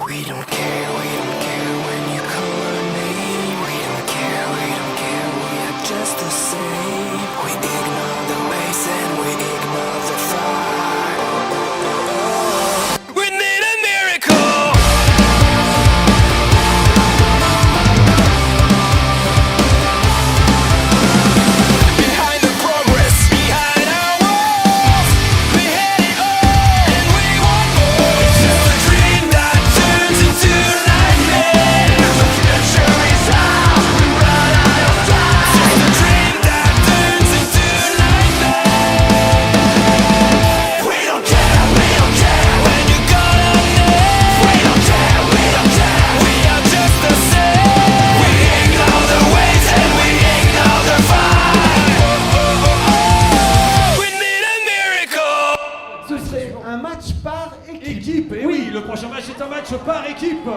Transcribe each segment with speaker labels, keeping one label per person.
Speaker 1: We don't care when you call our name. We don't care, we are just the same. We ignore the waves and we ignore the fire. We need a miracle. Behind the progress, behind our walls, we had it all and we want more. It's just a dream that turns into nightmare. The future is ours, we run out of time. It's just a dream that turns into nightmare. We don't care when you call our name. We don't care, we are just the same. We ignore the waves and we ignore the fire. We need a miracle.
Speaker 2: Ce serait un match par équipe.
Speaker 3: Équipe, et oui, le prochain match est un match par équipe.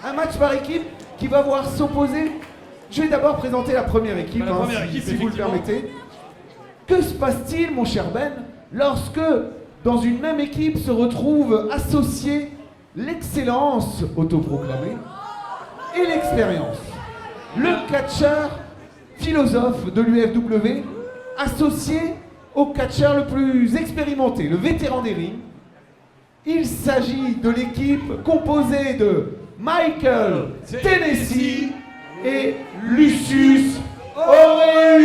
Speaker 2: Un match par équipe qui va voir s'opposer. Je vais d'abord présenter la première équipe,
Speaker 3: La première équipe,
Speaker 2: si vous le
Speaker 3: effectivement.
Speaker 2: permettez. Que se passe-t-il, mon cher Ben, lorsque dans une même équipe se retrouvent associés l'excellence autoproclamée et l'expérience? Le catcheur philosophe de l'UFW associé au catcheur le plus expérimenté, le vétéran des rings. Il s'agit de l'équipe composée de Michael Tennessee et Lucius Aureus.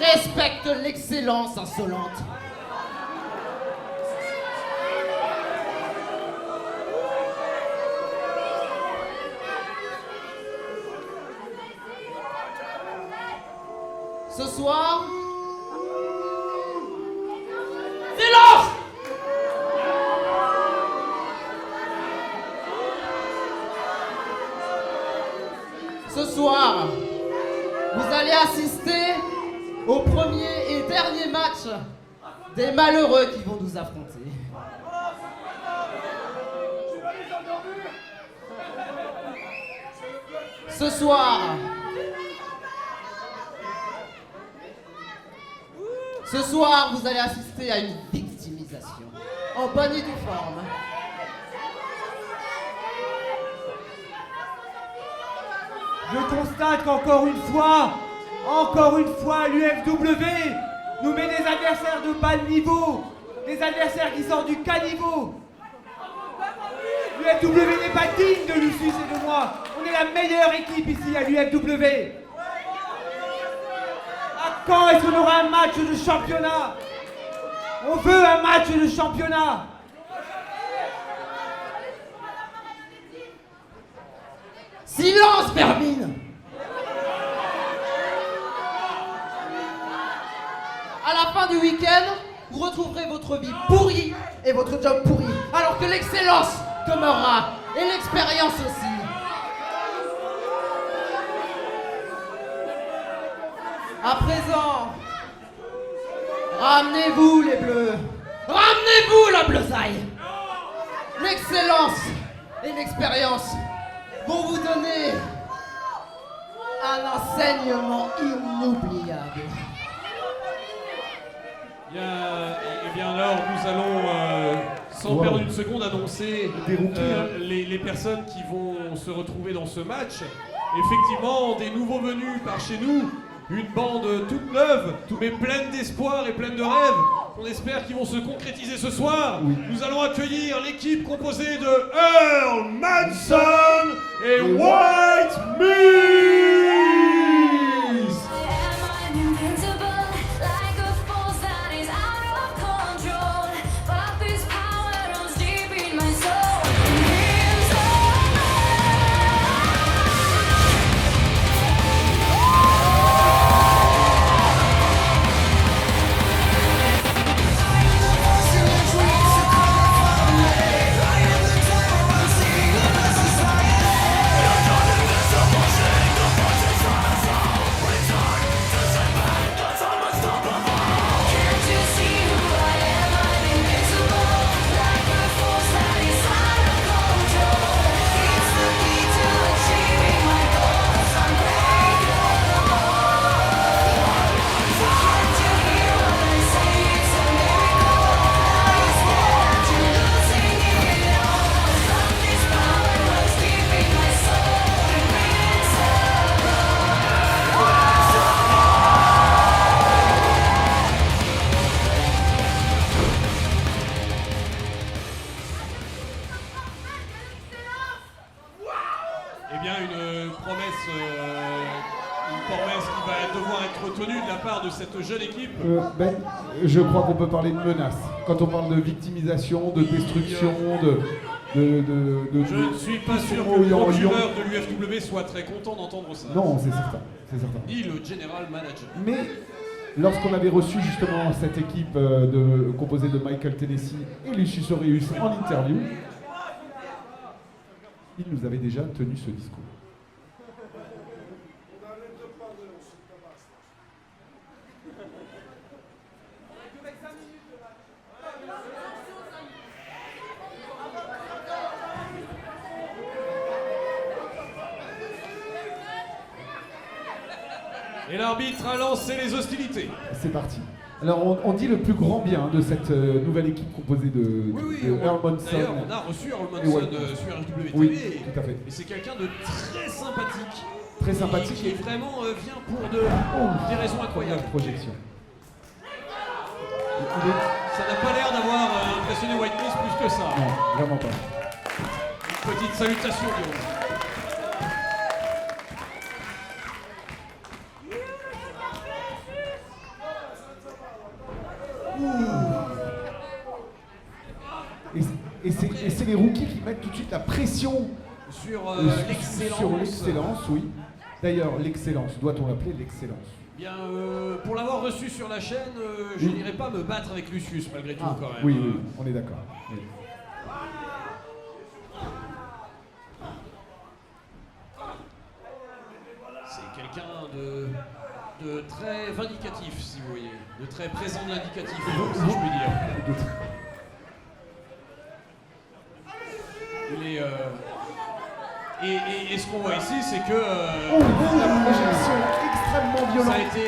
Speaker 4: Respecte l'excellence insolente. Ce soir... Silence! Ce soir, vous allez assister au premier et dernier match des malheureux qui vont nous affronter. Ce soir, vous allez assister à une victimisation en bonne et due forme.
Speaker 3: Je constate qu'encore une fois, l'UFW nous met des adversaires de bas niveau, des adversaires qui sortent du caniveau. L'UFW n'est pas digne de Lucius et de moi. On est la meilleure équipe ici à l'UFW. À quand est-ce qu'on aura un match de championnat? On veut un match de championnat.
Speaker 4: Silence, vermine! À la fin du week-end, vous retrouverez votre vie pourrie et votre job pourri. Alors que l'excellence demeurera. Et l'expérience aussi. À présent, ramenez-vous les bleus. Ramenez-vous la bleusaille. L'excellence et l'expérience vont vous donner un enseignement inoubliable.
Speaker 5: Bien, et bien alors, nous allons, sans
Speaker 2: Wow.
Speaker 5: perdre une seconde, annoncer
Speaker 2: Des rookies,
Speaker 5: les personnes qui vont se retrouver dans ce match. Effectivement, des nouveaux venus par chez nous, une bande toute neuve, mais pleine d'espoir et pleine de rêves. On espère qu'ils vont se concrétiser ce soir.
Speaker 2: Oui.
Speaker 5: Nous allons accueillir l'équipe composée de Earl Manson et White Meese.
Speaker 6: Am I invincible, like a force that is out of control? But this power runs deep in my soul. Can't you see who I am? I'm invincible, like a force that is out of control. It's the key to achieving my goals. Unbreakable. Can't you hear what I say? It's a miracle. Are you scared to losing it all? But this power runs deep in my soul.
Speaker 5: Eh bien, une promesse qui va devoir être tenue de la part de cette jeune équipe.
Speaker 2: Ben, je crois qu'on peut parler de menace. Quand on parle de victimisation, de destruction,
Speaker 5: Je ne suis pas sûr que le procureur de l'UFW soit très content d'entendre ça.
Speaker 2: Non, c'est certain, c'est certain.
Speaker 5: Ni le general manager.
Speaker 2: Mais lorsqu'on avait reçu justement cette équipe composée de Michael Tennessee et Lucius Aureus en interview, il nous avait déjà tenu ce discours.
Speaker 5: Et l'arbitre a lancé les hostilités.
Speaker 2: C'est parti. Alors on dit le plus grand bien de cette nouvelle équipe composée de,
Speaker 5: Oui,
Speaker 2: de Earl Monson.
Speaker 5: d'ailleurs, on a reçu Earl
Speaker 2: Et White
Speaker 5: Monson
Speaker 2: Meese.
Speaker 5: sur RWTV.
Speaker 2: Oui, tout à fait.
Speaker 5: Et c'est quelqu'un de très sympathique.
Speaker 2: Très sympathique
Speaker 5: Qui
Speaker 2: et
Speaker 5: vraiment vient pour des raisons incroyables.
Speaker 2: première projection. Il est-
Speaker 5: Ça n'a pas l'air d'avoir impressionné White Meese plus que ça.
Speaker 2: Non, vraiment pas.
Speaker 5: Une petite salutation, Guillaume.
Speaker 2: Et c'est les rookies qui mettent tout de suite la pression
Speaker 5: Sur
Speaker 2: sur l'excellence, oui. D'ailleurs, l'excellence, doit-on l'appeler l'excellence?
Speaker 5: Bien, pour l'avoir reçu sur la chaîne, je n'irai pas me battre avec Lucius malgré tout quand même.
Speaker 2: Oui, oui, on est d'accord. Oui.
Speaker 5: C'est quelqu'un de très vindicatif, si vous voyez, de très présent de l'indicatif, si je puis dire. Il est, et ce qu'on voit ici, c'est que
Speaker 2: La projection extrêmement
Speaker 5: ça a
Speaker 2: violente.
Speaker 5: été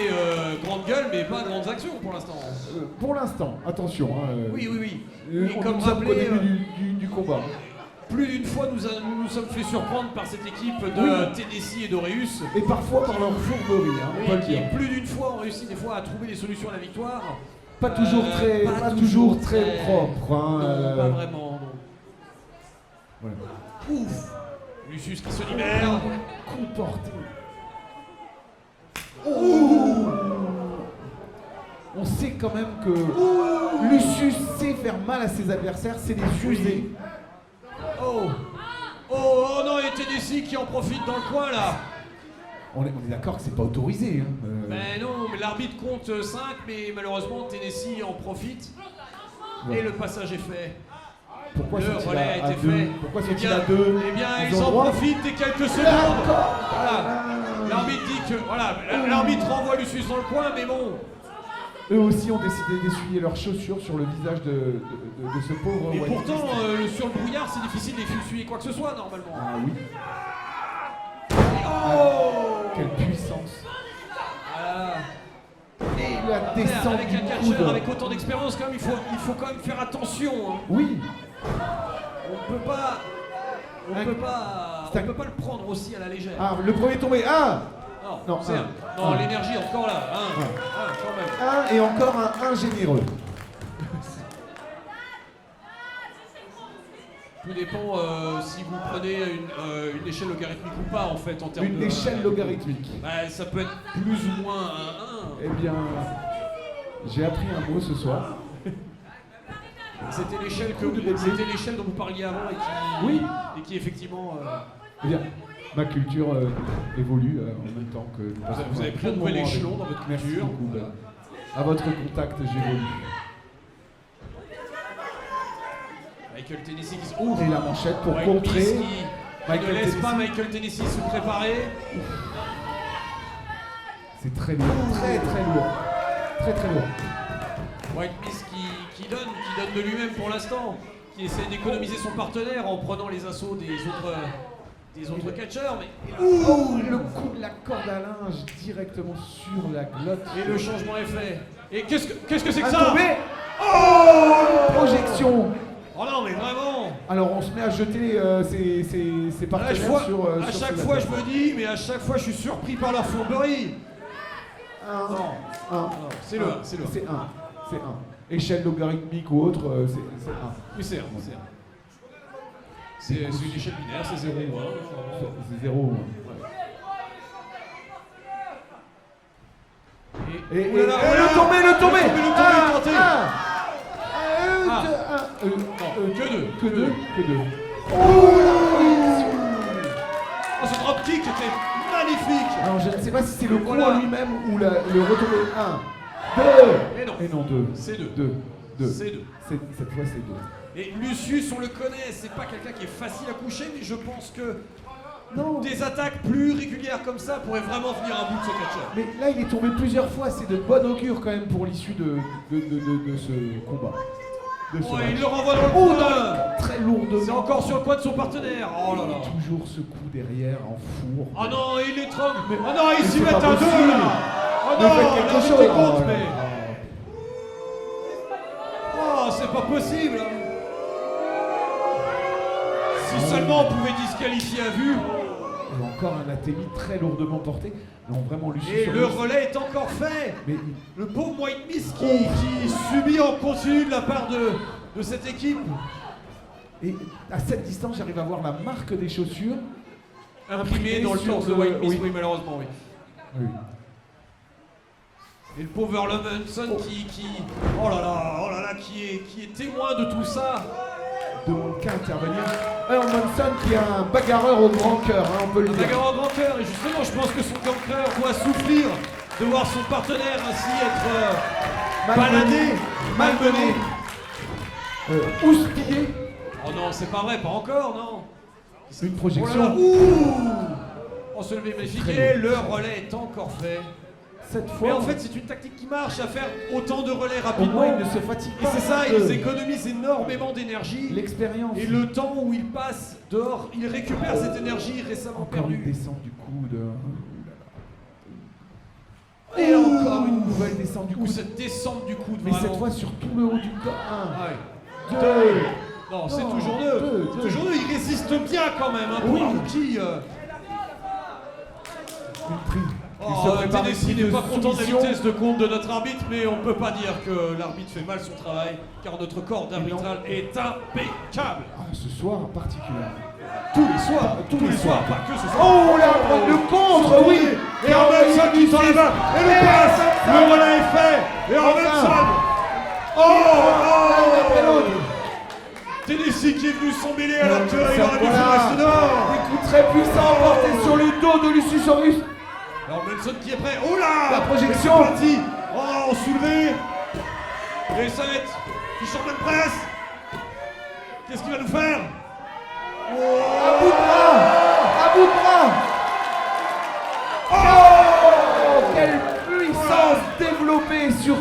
Speaker 5: grande gueule, mais pas grandes actions pour l'instant.
Speaker 2: Pour l'instant, attention. Hein,
Speaker 5: Oui, oui, oui.
Speaker 2: Et
Speaker 5: Et comme
Speaker 2: nous sommes au
Speaker 5: rappelé,
Speaker 2: début du combat.
Speaker 5: plus d'une fois, nous nous sommes fait surprendre par cette équipe de
Speaker 2: Oui.
Speaker 5: Tennessee et d'Aureus.
Speaker 2: Et parfois par leur fourberie, hein, on peut le
Speaker 5: Qui,
Speaker 2: dire.
Speaker 5: plus d'une fois, ont réussi des fois à trouver des solutions à la victoire.
Speaker 2: Pas toujours très, pas toujours très propre. Hein,
Speaker 5: Non, pas vraiment, non.
Speaker 2: Voilà.
Speaker 5: Ouf. Lucius qui se libère.
Speaker 2: Comporté. Oh. On sait quand même que Lucius sait faire mal à ses adversaires, c'est les user.
Speaker 5: Oh. Oh non, et Tennessee qui en profite dans le coin là.
Speaker 2: On est d'accord que c'est pas autorisé. Hein.
Speaker 5: Ben non, mais l'arbitre compte 5, mais malheureusement Tennessee en profite.
Speaker 2: Ouais.
Speaker 5: Et le passage est fait.
Speaker 2: Pourquoi
Speaker 5: Le
Speaker 2: sont-ils
Speaker 5: relais a
Speaker 2: à
Speaker 5: été
Speaker 2: deux?
Speaker 5: fait.
Speaker 2: Pourquoi
Speaker 5: Eh
Speaker 2: sont-ils
Speaker 5: bien,
Speaker 2: à deux?
Speaker 5: eh bien,
Speaker 2: Ils
Speaker 5: ils
Speaker 2: ont
Speaker 5: en
Speaker 2: droit.
Speaker 5: profitent des quelques secondes.
Speaker 2: D'accord.
Speaker 5: Voilà. L'arbitre dit que voilà, l'arbitre renvoie Lucius dans le coin, mais bon.
Speaker 2: Eux aussi ont décidé d'essuyer leurs chaussures sur le visage de ce pauvre
Speaker 5: Et
Speaker 2: White
Speaker 5: pourtant,
Speaker 2: Beast.
Speaker 5: sur le brouillard, c'est difficile d'essuyer quoi que ce soit normalement.
Speaker 2: Ah oui,
Speaker 5: Oh
Speaker 2: quelle puissance.
Speaker 5: Voilà.
Speaker 2: Et la descente
Speaker 5: Avec
Speaker 2: du
Speaker 5: un catcheur
Speaker 2: coude.
Speaker 5: avec autant d'expérience, quand même, il faut quand même faire attention. Hein.
Speaker 2: Oui,
Speaker 5: On peut pas, on
Speaker 2: Un-
Speaker 5: peut pas,
Speaker 2: c'est
Speaker 5: on
Speaker 2: un-
Speaker 5: peut pas le prendre aussi à la légère.
Speaker 2: ah, le premier tombé, un,
Speaker 5: Non,
Speaker 2: non,
Speaker 5: c'est
Speaker 2: un.
Speaker 5: Non,
Speaker 2: Un.
Speaker 5: l'énergie encore là. Un, quand même.
Speaker 2: un et encore un généreux.
Speaker 5: Tout dépend si vous prenez une échelle logarithmique ou pas en fait en termes de.
Speaker 2: Une échelle logarithmique.
Speaker 5: Bah, ça peut être plus ou moins un 1.
Speaker 2: Eh bien, j'ai appris un mot ce soir.
Speaker 5: C'était l'échelle
Speaker 2: Coup de bélier.
Speaker 5: c'était l'échelle dont vous parliez avant et qui,
Speaker 2: Oui.
Speaker 5: et qui effectivement.
Speaker 2: Eh bien, ma culture évolue en même temps que nous passons
Speaker 5: Vous avez pris un
Speaker 2: bon
Speaker 5: nouvel
Speaker 2: moment avec
Speaker 5: échelon
Speaker 2: vous.
Speaker 5: dans votre
Speaker 2: Merci
Speaker 5: culture.
Speaker 2: beaucoup, Ben. À votre contact, j'évolue.
Speaker 5: Michael Tennessee qui se ouvre.
Speaker 2: Et la manchette pour
Speaker 5: White
Speaker 2: contrer.
Speaker 5: Beast qui ne laisse pas Michael Tennessee se préparer.
Speaker 2: C'est très lourd, très très lourd. Très très lourd.
Speaker 5: White Beast qui donne de lui-même pour l'instant, qui essaie d'économiser son partenaire en prenant les assauts des autres catcheurs, mais
Speaker 2: Ouh, le coup de la corde à linge directement sur la glotte.
Speaker 5: et le changement est fait. Et qu'est-ce que c'est que
Speaker 2: Un
Speaker 5: ça?
Speaker 2: tombé. Oh, projection.
Speaker 5: Oh non mais vraiment.
Speaker 2: Alors on se met à jeter ses
Speaker 5: À
Speaker 2: partenaires
Speaker 5: chaque fois,
Speaker 2: sur
Speaker 5: à
Speaker 2: sur
Speaker 5: chaque
Speaker 2: ce
Speaker 5: fois je
Speaker 2: bateau.
Speaker 5: me dis, mais à chaque fois je suis surpris par leur fourberie.
Speaker 2: Un.
Speaker 5: Non, c'est le 1, c'est le 1.
Speaker 2: C'est un. C'est un. Échelle logarithmique ou autre, c'est un.
Speaker 5: Oui, c'est 1, c'est 1. C'est une échelle binaire, c'est 0 ou 1.
Speaker 2: C'est zéro. Et
Speaker 5: Oh là là, oh là là.
Speaker 2: le tombé, le tombé. Un,
Speaker 5: tenté.
Speaker 2: un, deux,
Speaker 5: Non, que deux.
Speaker 2: Que deux. Que deux.
Speaker 5: Oh, ce drop kick était magnifique.
Speaker 2: Alors je ne sais pas si c'est le coup
Speaker 5: Voilà.
Speaker 2: en lui-même ou le retombé. Un, deux.
Speaker 5: Et non.
Speaker 2: Et non, deux.
Speaker 5: C'est deux.
Speaker 2: Deux.
Speaker 5: C'est 2.
Speaker 2: Cette fois, c'est deux.
Speaker 5: Et Lucius, on le connaît, c'est pas quelqu'un qui est facile à coucher, mais je pense que
Speaker 2: Non.
Speaker 5: des attaques plus régulières comme ça pourraient vraiment venir à bout de ce catcheur.
Speaker 2: Mais là, il est tombé plusieurs fois. C'est de bon augure quand même pour l'issue de ce combat. De ce
Speaker 5: Oh,
Speaker 2: match.
Speaker 5: il le renvoie dans le
Speaker 2: Oh,
Speaker 5: coin.
Speaker 2: très lourdement.
Speaker 5: C'est encore sur le coin de son partenaire. Oh là là.
Speaker 2: Toujours ce coup derrière en four.
Speaker 5: Oh non, il l'étrangle. Oh non, ils
Speaker 2: Mais
Speaker 5: s'y
Speaker 2: c'est
Speaker 5: mettent
Speaker 2: pas
Speaker 5: à deux
Speaker 2: possible.
Speaker 5: là. Oh
Speaker 2: Mais
Speaker 5: non,
Speaker 2: faites quelque
Speaker 5: l'arbitre
Speaker 2: chose.
Speaker 5: compte,
Speaker 2: Oh là
Speaker 5: mais.
Speaker 2: là.
Speaker 5: Oh, c'est pas possible. Si seulement on pouvait disqualifier à vue.
Speaker 2: Et encore un Athélie très lourdement porté. Non, vraiment, Lucius.
Speaker 5: Et
Speaker 2: sur
Speaker 5: le relais est encore fait.
Speaker 2: Mais
Speaker 5: Le pauvre White Beast qui subit en continu de la part de cette équipe.
Speaker 2: et à cette distance, j'arrive à voir la marque des chaussures.
Speaker 5: Imprimé dans le
Speaker 2: sur
Speaker 5: torse de
Speaker 2: le-
Speaker 5: White Beast,
Speaker 2: oui.
Speaker 5: oui, malheureusement, oui.
Speaker 2: Oui.
Speaker 5: Et le pauvre Erlem Hanson qui oh là là, qui est témoin de tout ça.
Speaker 2: Demande qu'à intervenir. Alors Monson qui est un bagarreur au grand cœur, hein, on peut le
Speaker 5: Un
Speaker 2: dire.
Speaker 5: bagarre au grand cœur, et justement, je pense que son grand cœur doit souffrir de voir son partenaire ainsi être baladé, malmené.
Speaker 2: Houspillé.
Speaker 5: Oh non, c'est pas vrai, pas encore, non.
Speaker 2: Une
Speaker 5: Oh là
Speaker 2: projection.
Speaker 5: là, ouh. On se levé magnifique
Speaker 2: Très
Speaker 5: et le relais est encore fait.
Speaker 2: Cette fois,
Speaker 5: Mais en fait, c'est une tactique qui marche à faire autant de relais
Speaker 2: au
Speaker 5: rapidement.
Speaker 2: moins, il ne se fatigue
Speaker 5: Et
Speaker 2: pas.
Speaker 5: c'est ça,
Speaker 2: de
Speaker 5: ils économisent énormément d'énergie.
Speaker 2: L'expérience.
Speaker 5: Et le temps où ils passent dehors, ils récupèrent cette énergie récemment
Speaker 2: Encore une
Speaker 5: perdue.
Speaker 2: descente du coude. Et encore une nouvelle descente du
Speaker 5: Ou
Speaker 2: coude.
Speaker 5: cette descente du coude,
Speaker 2: Mais
Speaker 5: vraiment.
Speaker 2: cette fois sur tout le haut du corps.
Speaker 5: Ah
Speaker 2: Un,
Speaker 5: ouais.
Speaker 2: deux.
Speaker 5: Non, c'est
Speaker 2: Non,
Speaker 5: toujours
Speaker 2: deux,
Speaker 5: deux. C'est
Speaker 2: deux.
Speaker 5: toujours deux. Ils résistent bien quand même, hein, pour
Speaker 2: Oui.
Speaker 5: un rookie.
Speaker 2: Une prise. Il
Speaker 5: Oh,
Speaker 2: se prépare une
Speaker 5: Tennessee
Speaker 2: prise
Speaker 5: n'est
Speaker 2: de
Speaker 5: pas content de la
Speaker 2: soumission.
Speaker 5: vitesse de compte de notre arbitre, mais on ne peut pas dire que l'arbitre fait mal son travail, car notre corps d'arbitral est impeccable.
Speaker 2: Ah, ce soir en particulier.
Speaker 5: Tous les soirs,
Speaker 2: tous les soirs.
Speaker 5: pas que ce soir.
Speaker 2: Oh là, le contre, oui.
Speaker 5: Et en même temps, qui tend la main, et le passe, le relais est fait, et en même temps,
Speaker 2: L'un après l'autre.
Speaker 5: Tennessee qui est venu s'emmêler alors qu'il aurait
Speaker 2: Ça,
Speaker 5: pu
Speaker 2: voilà.
Speaker 5: faire rester dehors.
Speaker 2: Des coups très puissants portés sur le dos de Lucius Horus.
Speaker 5: Alors Benson qui est prêt, oh là,
Speaker 2: La projection.
Speaker 5: c'est parti. Oh, soulevé, et ça va être Fisherman Press, Qu'est-ce qu'il va nous faire?
Speaker 2: À bout de bras! À bout de bras! Oh! Quelle puissance développée sur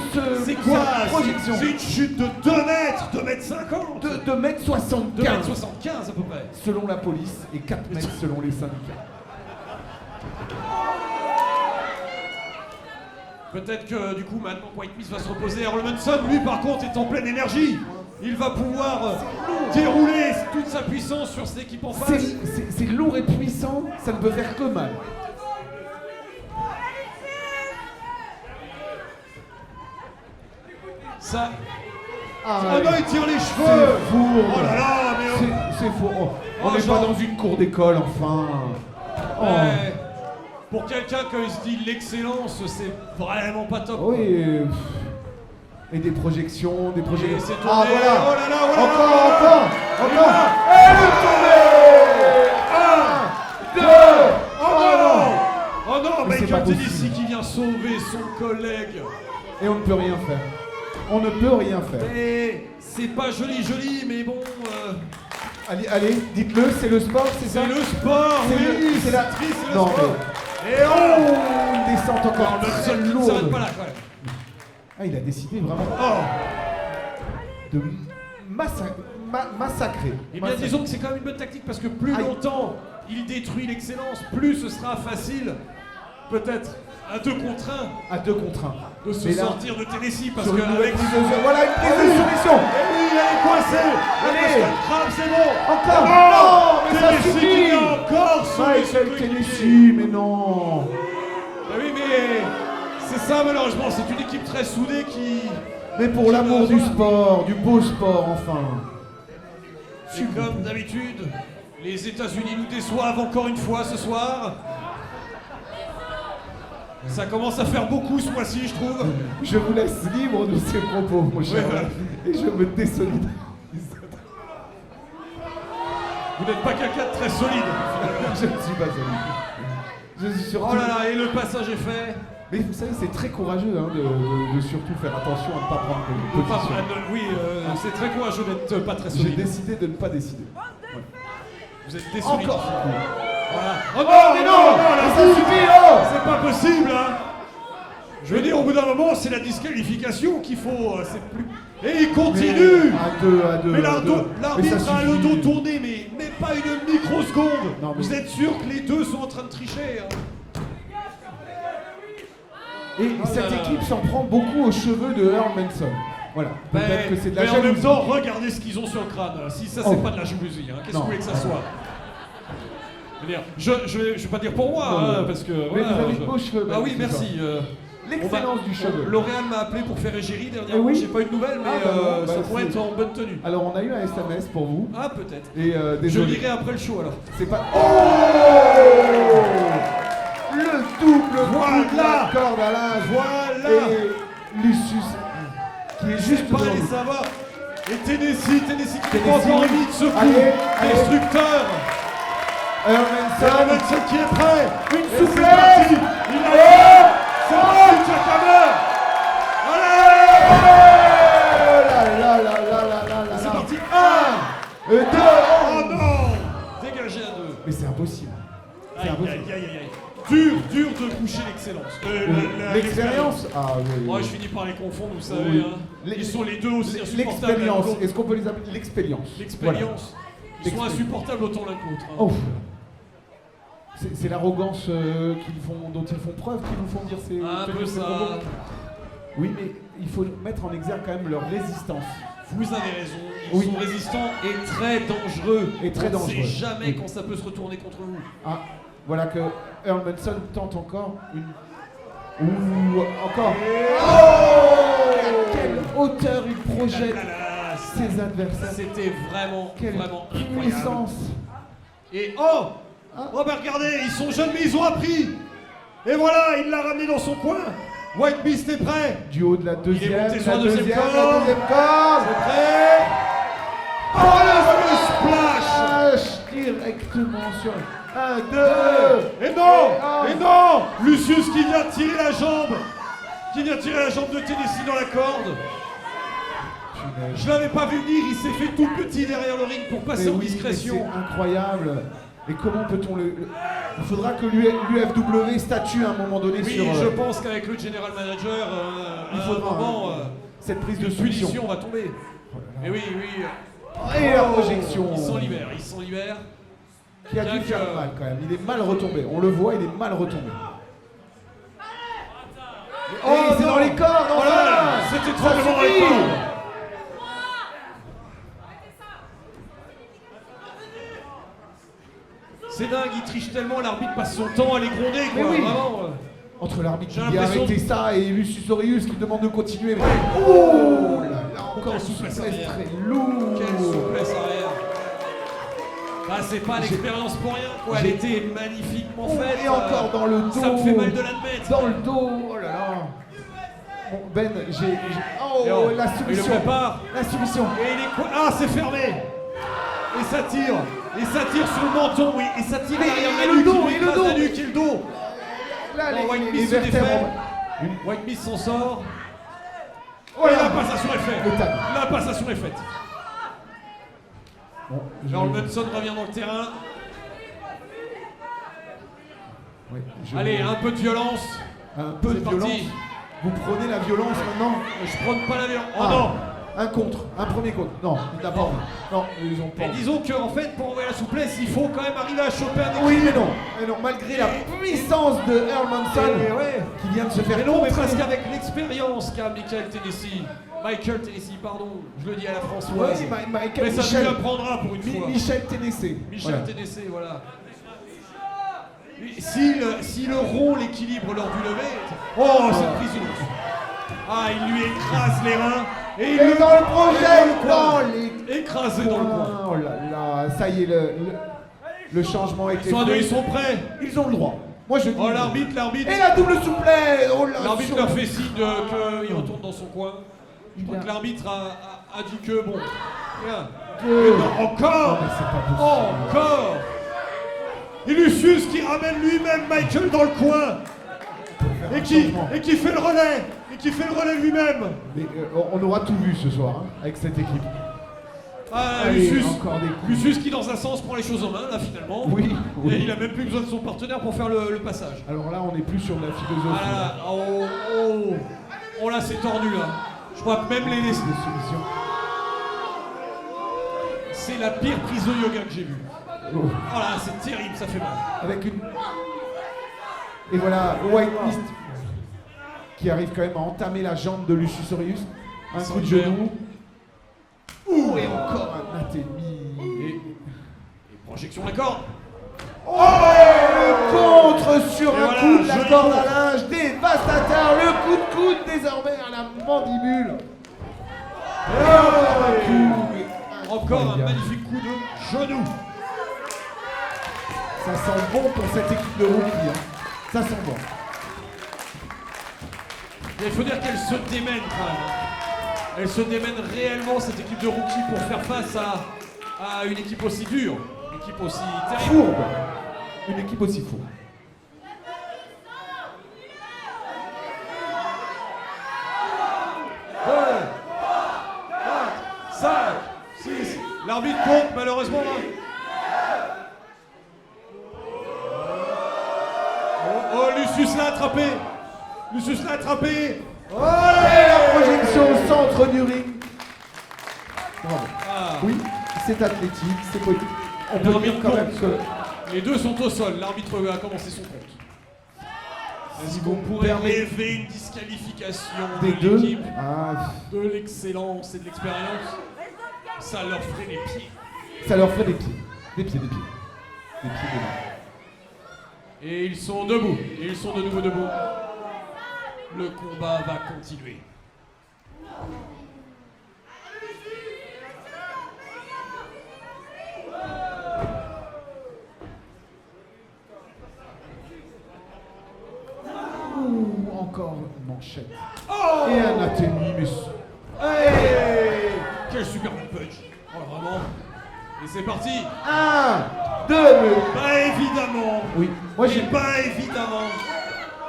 Speaker 5: C'est quoi?
Speaker 2: cette projection!
Speaker 5: C'est une chute de 2 mètres, 2 mètres 50.
Speaker 2: De 2,75
Speaker 5: 2
Speaker 2: m
Speaker 5: mètres 75 à peu près.
Speaker 2: selon la police et 4 mètres selon les syndicats.
Speaker 5: Peut-être que du coup maintenant White Miss va se reposer. Earl Manson, lui par contre, est en pleine énergie. Il va pouvoir dérouler toute sa puissance sur cette équipe en face.
Speaker 2: C'est lourd et puissant, ça ne peut faire que mal.
Speaker 5: Ça.
Speaker 2: Ah,
Speaker 5: Oh non, il tire les cheveux.
Speaker 2: c'est fou.
Speaker 5: Oh là là, mais
Speaker 2: C'est faux. Oh, on
Speaker 5: Oh,
Speaker 2: n'est
Speaker 5: genre-
Speaker 2: pas dans une cour d'école, enfin. Oh.
Speaker 5: ouais. Pour quelqu'un qui se dit l'excellence, c'est vraiment pas top.
Speaker 2: Oui. Et des projections, des
Speaker 5: Et
Speaker 2: projections.
Speaker 5: c'est
Speaker 2: Ah
Speaker 5: tourné.
Speaker 2: voilà.
Speaker 5: Oh là là, oh là là.
Speaker 2: Encore.
Speaker 5: Et
Speaker 2: Et le tourné. 1, 2.
Speaker 5: Oh non,
Speaker 2: Mais c'est
Speaker 5: Michael
Speaker 2: pas
Speaker 5: Tennessee
Speaker 2: possible.
Speaker 5: qui vient sauver son collègue.
Speaker 2: Et on ne peut rien faire. On ne peut rien faire.
Speaker 5: Et c'est pas joli, mais bon,
Speaker 2: Allez, dites-le, c'est le sport, c'est ça?
Speaker 5: c'est le sport,
Speaker 2: C'est
Speaker 5: oui,
Speaker 2: le- c'est la-
Speaker 5: triste, c'est le
Speaker 2: Non,
Speaker 5: sport.
Speaker 2: mais-
Speaker 5: Et
Speaker 2: Oh, une descente encore
Speaker 5: Alors, le
Speaker 2: très
Speaker 5: seul qui ne
Speaker 2: lourde.
Speaker 5: s'arrête pas là, quand même.
Speaker 2: Ah, il a décidé vraiment
Speaker 5: Oh.
Speaker 2: de massacrer.
Speaker 5: Eh bien, disons que c'est quand même une bonne tactique parce que plus
Speaker 2: Aïe.
Speaker 5: longtemps il détruit l'excellence, plus ce sera facile, peut-être, à 2 contre 1,
Speaker 2: À 2 contre 1.
Speaker 5: de se
Speaker 2: Mais là,
Speaker 5: sortir de Tennessee parce
Speaker 2: sur une nouvelle
Speaker 5: qu'avec.
Speaker 2: prise de... Voilà une prise de soumission.
Speaker 5: Et oui, elle est coincée.
Speaker 2: Allez.
Speaker 5: Crame, c'est bon.
Speaker 2: Encore.
Speaker 5: Oh,
Speaker 2: Non, mais ça
Speaker 5: Tennessee qui
Speaker 2: suffit.
Speaker 5: vient encore sauver son
Speaker 2: Michael
Speaker 5: coéquipier.
Speaker 2: Tennessee, mais non.
Speaker 5: Ah oui, mais c'est ça malheureusement, c'est une équipe très soudée qui.
Speaker 2: Mais pour l'amour du sport, du beau sport, enfin.
Speaker 5: Et comme d'habitude, les États-Unis nous déçoivent encore une fois ce soir. Ça commence à faire beaucoup ce mois-ci, je trouve.
Speaker 2: Je vous laisse libre de ces propos, mon cher.
Speaker 5: Ouais.
Speaker 2: Et je me désolidarise.
Speaker 5: Vous n'êtes pas quelqu'un de très solide.
Speaker 2: Je ne suis pas solide. Je suis surtout...
Speaker 5: Oh là là, et le passage est fait.
Speaker 2: Mais vous savez, c'est très courageux hein, de surtout faire attention à ne pas prendre de
Speaker 5: Pas-
Speaker 2: position.
Speaker 5: oui, c'est très courageux d'être pas très
Speaker 2: J'ai
Speaker 5: solide.
Speaker 2: décidé de ne pas décider.
Speaker 5: Vous êtes désolide.
Speaker 2: Encore.
Speaker 5: Voilà. Oh
Speaker 2: Oh, mais non, mais ça suffit, oh.
Speaker 5: C'est pas possible, hein. Je veux dire, au bout d'un moment, c'est la disqualification qu'il faut. C'est plus. Et il continue.
Speaker 2: À deux.
Speaker 5: Mais
Speaker 2: à deux.
Speaker 5: l'arbitre
Speaker 2: Mais ça
Speaker 5: a le
Speaker 2: suffit.
Speaker 5: dos tourné, mais pas une microseconde.
Speaker 2: Non, mais-
Speaker 5: Vous êtes sûr que les deux sont en train de tricher, hein.
Speaker 2: Et cette
Speaker 5: là là.
Speaker 2: équipe s'en prend beaucoup aux cheveux de Earl Manson. Voilà. Peut-être que c'est de la
Speaker 5: mais en même
Speaker 2: jalousie.
Speaker 5: temps, regardez ce qu'ils ont sur le crâne. Si ça, c'est
Speaker 2: Oh.
Speaker 5: pas de la jalousie, hein. Qu'est-ce que
Speaker 2: Non.
Speaker 5: vous voulez que ça soit? Je veux dire, je vais pas dire pour moi,
Speaker 2: Non,
Speaker 5: hein,
Speaker 2: non.
Speaker 5: parce que.
Speaker 2: Mais vous avez de beaux cheveux,
Speaker 5: Ah oui,
Speaker 2: même, ce
Speaker 5: merci.
Speaker 2: L'excellence du cheveu.
Speaker 5: L'Oréal m'a appelé pour faire égérie dernièrement.
Speaker 2: Eh oui.
Speaker 5: J'ai pas eu de nouvelles, mais
Speaker 2: Ah, bah non, bah
Speaker 5: ça pourrait
Speaker 2: c'est-
Speaker 5: être en bonne tenue.
Speaker 2: Alors, on a eu un SMS pour vous.
Speaker 5: Ah, peut-être.
Speaker 2: Et
Speaker 5: Je
Speaker 2: désolé.
Speaker 5: lirai après le show alors.
Speaker 2: C'est pas. Oh, le double coup de la corde à linge.
Speaker 5: Voilà.
Speaker 2: Et Lucius, qui est juste
Speaker 5: Pas
Speaker 2: devant
Speaker 5: les
Speaker 2: nous.
Speaker 5: savoir. Et Tennessee qui n'a pas
Speaker 2: Tennessee.
Speaker 5: encore envie de ce coup
Speaker 2: Allez.
Speaker 5: destructeur.
Speaker 2: Earl
Speaker 5: Sarah
Speaker 2: Manson.
Speaker 5: Manson qui est prêt.
Speaker 2: Une
Speaker 5: Et c'est
Speaker 2: soufflette.
Speaker 5: parti. Il a c'est parti, Jack Hammer. Allez.
Speaker 2: Oh là là là là là là là.
Speaker 5: C'est parti.
Speaker 2: 1, 2.
Speaker 5: Oh non. Dégagé à 2.
Speaker 2: Mais c'est impossible. C'est
Speaker 5: Aïe,
Speaker 2: impossible.
Speaker 5: aïe, aïe, aïe, aïe. Dur de coucher l'excellence.
Speaker 2: L'expérience. Ah oui.
Speaker 5: Moi, je finis par les confondre, vous savez.
Speaker 2: Oui.
Speaker 5: Hein. Ils sont les deux aussi insupportables.
Speaker 2: L'expérience.
Speaker 5: l'un que
Speaker 2: Est-ce qu'on peut les appeler l'expérience?
Speaker 5: l'autre. L'expérience. Ils sont
Speaker 2: L'expérience.
Speaker 5: insupportables autant l'un que l'autre. hein.
Speaker 2: Oh. C'est l'arrogance dont ils font preuve qui nous font dire ces.
Speaker 5: Un peu
Speaker 2: ces
Speaker 5: ça.
Speaker 2: propos. Oui, mais il faut mettre en exergue quand même leur résistance.
Speaker 5: Vous avez raison, ils
Speaker 2: Oui.
Speaker 5: sont résistants et très dangereux.
Speaker 2: Et très
Speaker 5: On ne
Speaker 2: dangereux.
Speaker 5: sait jamais
Speaker 2: Oui.
Speaker 5: quand ça peut se retourner contre vous.
Speaker 2: Ah, voilà que Earl Manson tente encore une. Ouh, encore. Oh, à quelle hauteur il projette
Speaker 5: Là, là, là,
Speaker 2: ses adversaires.
Speaker 5: C'était vraiment,
Speaker 2: Quelle
Speaker 5: vraiment incroyable.
Speaker 2: puissance.
Speaker 5: Et oh
Speaker 2: Ah.
Speaker 5: Oh bah regardez, ils sont jeunes mais ils ont appris. Et voilà, il l'a ramené dans son coin. White Beast est prêt.
Speaker 2: Du haut de la deuxième,
Speaker 5: monté sur
Speaker 2: la
Speaker 5: la deuxième
Speaker 2: deuxième,
Speaker 5: corde.
Speaker 2: la deuxième corde.
Speaker 5: C'est prêt. Oh le fameux splash.
Speaker 2: Splash directement sur 1, 2.
Speaker 5: Et non
Speaker 2: Ah.
Speaker 5: Et non Lucius qui vient tirer la jambe. Qui vient tirer la jambe de Tennessee dans la corde.
Speaker 2: punaise.
Speaker 5: Je l'avais pas vu venir, il s'est fait tout petit derrière le ring pour passer
Speaker 2: Mais
Speaker 5: en
Speaker 2: oui, mais
Speaker 5: discrétion.
Speaker 2: c'est incroyable. Et comment peut-on Il faudra que l'UFW statue à un moment donné
Speaker 5: Oui,
Speaker 2: sur
Speaker 5: je pense qu'avec le general manager,
Speaker 2: il
Speaker 5: à un
Speaker 2: faudra,
Speaker 5: moment,
Speaker 2: cette prise de
Speaker 5: une
Speaker 2: punition.
Speaker 5: punition va tomber. Et oui, oui.
Speaker 2: Et la projection.
Speaker 5: Il s'en libère, il s'en libère.
Speaker 2: Qui a dû
Speaker 5: Bien
Speaker 2: faire
Speaker 5: que-
Speaker 2: mal quand même. Il est mal retombé. On le voit, il est mal retombé. Oh, c'est
Speaker 5: non.
Speaker 2: dans les cordes,
Speaker 5: Oh
Speaker 2: enfin
Speaker 5: là là, c'était trop
Speaker 2: Ça
Speaker 5: devant les
Speaker 2: suffit.
Speaker 5: cordes. C'est dingue, il triche tellement, l'arbitre passe son temps à les gronder, quoi.
Speaker 2: Mais oui.
Speaker 5: Vraiment.
Speaker 2: Entre l'arbitre
Speaker 5: J'ai
Speaker 2: qui dit
Speaker 5: l'impression-
Speaker 2: arrêtez ça et Lucius Aureus qui demande de continuer. Oh là là, encore
Speaker 5: Quelle
Speaker 2: une
Speaker 5: souplesse
Speaker 2: souplesse
Speaker 5: arrière.
Speaker 2: très lourde.
Speaker 5: Quelle souplesse arrière. Ah, c'est pas l'expérience pour rien, quoi. Elle
Speaker 2: j'ai-
Speaker 5: était magnifiquement
Speaker 2: Oh,
Speaker 5: faite.
Speaker 2: et encore dans le dos.
Speaker 5: Ça me fait mal de l'admettre.
Speaker 2: Dans le dos. Oh là là. Bon, Ben, oh,
Speaker 5: Et oh,
Speaker 2: la
Speaker 5: il le
Speaker 2: soumission.
Speaker 5: prépare.
Speaker 2: La soumission.
Speaker 5: Et il est quoi? Ah, c'est fermé. Et ça tire. Et ça tire sur le menton, oui. Et ça tire
Speaker 2: Mais-
Speaker 5: derrière
Speaker 2: et
Speaker 5: la
Speaker 2: le
Speaker 5: nuque.
Speaker 2: dos,
Speaker 5: il lui
Speaker 2: et le
Speaker 5: écrase
Speaker 2: dos.
Speaker 5: la nuque et le dos.
Speaker 2: Là,
Speaker 5: Oh, White
Speaker 2: les
Speaker 5: Miss se
Speaker 2: vertèbres.
Speaker 5: défait. White Miss s'en sort.
Speaker 2: Oh
Speaker 5: Et
Speaker 2: là.
Speaker 5: la passation est faite.
Speaker 2: Le tag.
Speaker 5: La passation est faite.
Speaker 2: Bon,
Speaker 5: Earl Munson revient dans le terrain.
Speaker 2: Ouais,
Speaker 5: Allez, un peu de violence.
Speaker 2: un peu de
Speaker 5: c'est parti.
Speaker 2: violence. Vous prenez la violence maintenant.
Speaker 5: Je prends pas la violence. Oh
Speaker 2: Ah,
Speaker 5: non.
Speaker 2: Un contre, un premier contre. Non, il n'a pas envie. Non, ils ont pas
Speaker 5: Et
Speaker 2: envie.
Speaker 5: disons qu'en fait, pour envoyer la souplesse, il faut quand même arriver à choper un
Speaker 2: Oui,
Speaker 5: équilibre.
Speaker 2: mais non, malgré la puissance de Earl Manson
Speaker 5: Mais ouais.
Speaker 2: qui vient de se faire
Speaker 5: Mais non, mais
Speaker 2: contrer.
Speaker 5: presque avec l'expérience qu'a Michael Tennessee, pardon, je le dis à la Françoise.
Speaker 2: Oui, Michael
Speaker 5: Mais ça
Speaker 2: Michel.
Speaker 5: lui apprendra pour une fois.
Speaker 2: Michel Tennessee.
Speaker 5: Michel
Speaker 2: Voilà.
Speaker 5: Tennessee, voilà. S'il rompt l'équilibre lors du lever. Oh, cette prise de lutte. Ah, il lui écrase les reins. Et il
Speaker 2: Et
Speaker 5: le
Speaker 2: dans le projet,
Speaker 5: dans le coin.
Speaker 2: dans les
Speaker 5: Écrasé dans le coin.
Speaker 2: Oh là là, ça y est, le changement était
Speaker 5: Soit deux,
Speaker 2: fait.
Speaker 5: ils sont prêts.
Speaker 2: Ils ont le droit. Moi je dis.
Speaker 5: Oh, l'arbitre.
Speaker 2: Et la double souplesse. Oh là,
Speaker 5: L'arbitre
Speaker 2: sur-
Speaker 5: leur fait signe qu'il retourne dans son coin. Je crois que l'arbitre a dit que bon. Regarde.
Speaker 2: Deux.
Speaker 5: Mais non, encore.
Speaker 2: Non, mais c'est pas possible.
Speaker 5: Encore. Et Lucius qui ramène lui-même Michael dans le coin.
Speaker 2: Faire un changement.
Speaker 5: Et qui fait le relais. Et qui fait le relais lui-même.
Speaker 2: Mais, on aura tout vu ce soir hein, avec cette équipe.
Speaker 5: Ah,
Speaker 2: Allez,
Speaker 5: Lucius.
Speaker 2: encore des coups.
Speaker 5: Lucius qui dans un sens prend les choses en main là finalement.
Speaker 2: Oui, oui.
Speaker 5: Et il a même plus besoin de son partenaire pour faire le passage.
Speaker 2: Alors là, on n'est plus sur de la philosophie.
Speaker 5: Ah là là. Oh, oh. Oh là c'est tordu là. Je crois que même les...
Speaker 2: De soumission.
Speaker 5: C'est la pire prise de yoga que j'ai vue.
Speaker 2: Oh.
Speaker 5: Oh là, c'est terrible, ça fait mal.
Speaker 2: Avec une. Et voilà, White Mist qui arrive quand même à entamer la jambe de Lucius Aureus. Un
Speaker 5: Sans
Speaker 2: coup de
Speaker 5: le faire.
Speaker 2: genou. Ouh, et encore un Atemi.
Speaker 5: Et projection de la corde.
Speaker 2: Oh, le contre sur
Speaker 5: Et
Speaker 2: un
Speaker 5: voilà,
Speaker 2: coup de la
Speaker 5: joli
Speaker 2: corde
Speaker 5: contre.
Speaker 2: à linge, dévastateur, le coup de coude désormais à la mandibule. Oh, un coup, mais
Speaker 5: Encore un
Speaker 2: incroyable.
Speaker 5: magnifique coup de genou.
Speaker 2: Ça sent bon pour cette équipe de rookie. Hein. Ça sent bon.
Speaker 5: Et il faut dire qu'elle se démène quand même. Elle se démène réellement cette équipe de rookies pour faire face à une équipe aussi dure, une équipe aussi terrible.
Speaker 2: Fourbe. Une équipe aussi fourbe.
Speaker 5: Deux, 4, 5, 6. L'arbitre compte malheureusement. Oh, Lucius l'a attrapé. Lucius l'a attrapé.
Speaker 2: Oh, et la projection au centre du ring. Bravo.
Speaker 5: Ah.
Speaker 2: Oui, c'est athlétique, c'est politique. On peut
Speaker 5: L'arbitre
Speaker 2: dire quand même
Speaker 5: compte.
Speaker 2: que
Speaker 5: Les deux sont au sol. L'arbitre a commencé son compte. Est-ce
Speaker 2: Si
Speaker 5: qu'on
Speaker 2: vous
Speaker 5: pourrait
Speaker 2: permettez-
Speaker 5: rêver une disqualification
Speaker 2: des
Speaker 5: de
Speaker 2: deux.
Speaker 5: l'équipe,
Speaker 2: Ah,
Speaker 5: de l'excellence et de l'expérience? Ça leur ferait les pieds.
Speaker 2: ça leur ferait des pieds. Des pieds, des pieds. Des pieds, des mains.
Speaker 5: Et ils sont debout. Et ils sont de nouveau debout. Le combat va continuer.
Speaker 2: Ouh, encore une manchette.
Speaker 5: Oh
Speaker 2: Et un Athénie, mais...
Speaker 5: Hey quel super punch. Oh, vraiment. Et c'est parti.
Speaker 2: 1, 2,
Speaker 5: Pas évidemment.
Speaker 2: oui. Moi,
Speaker 5: Mais
Speaker 2: j'ai
Speaker 5: pas évidemment.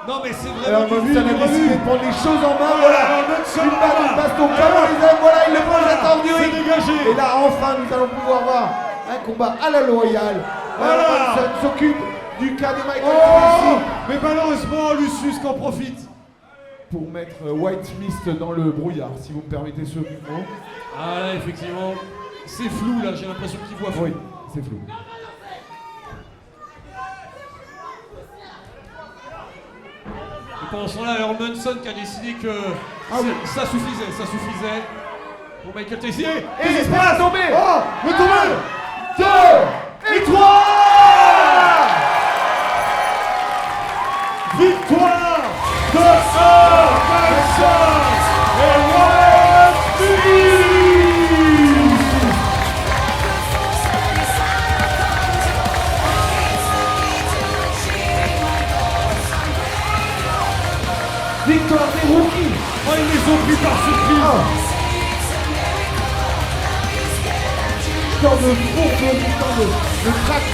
Speaker 5: Non mais c'est
Speaker 2: Alors
Speaker 5: vraiment
Speaker 2: Monson a décidé de prendre les choses en main, voilà.
Speaker 7: Monson,
Speaker 2: Une balle de baston comme on les aime, voilà, il le prend j'attends du
Speaker 7: c'est
Speaker 2: ring.
Speaker 7: dégagé.
Speaker 2: Et là enfin nous allons pouvoir voir un combat à la loyale.
Speaker 7: Voilà.
Speaker 2: Monson s'occupe du cas de Michael
Speaker 7: Oh,
Speaker 2: Tracy
Speaker 7: mais malheureusement, Lucius qu'en profite.
Speaker 2: pour mettre White Mist dans le brouillard, si vous me permettez ce mot.
Speaker 5: Ah là effectivement, c'est flou là, j'ai l'impression qu'il voit flou.
Speaker 2: Oui, c'est flou.
Speaker 5: Et pendant ce temps-là, Earl Munson qui a décidé que ça suffisait pour Michael Tracy.
Speaker 2: Et il va tomber.
Speaker 7: Oh, le tombé.
Speaker 2: 2 et 3.
Speaker 7: Victoire de Earl Munson et White Mist.
Speaker 2: Victoire des rookies.
Speaker 7: Oh, ils les ont pris par surprise.
Speaker 2: Victoire de fourbe, victoire de track,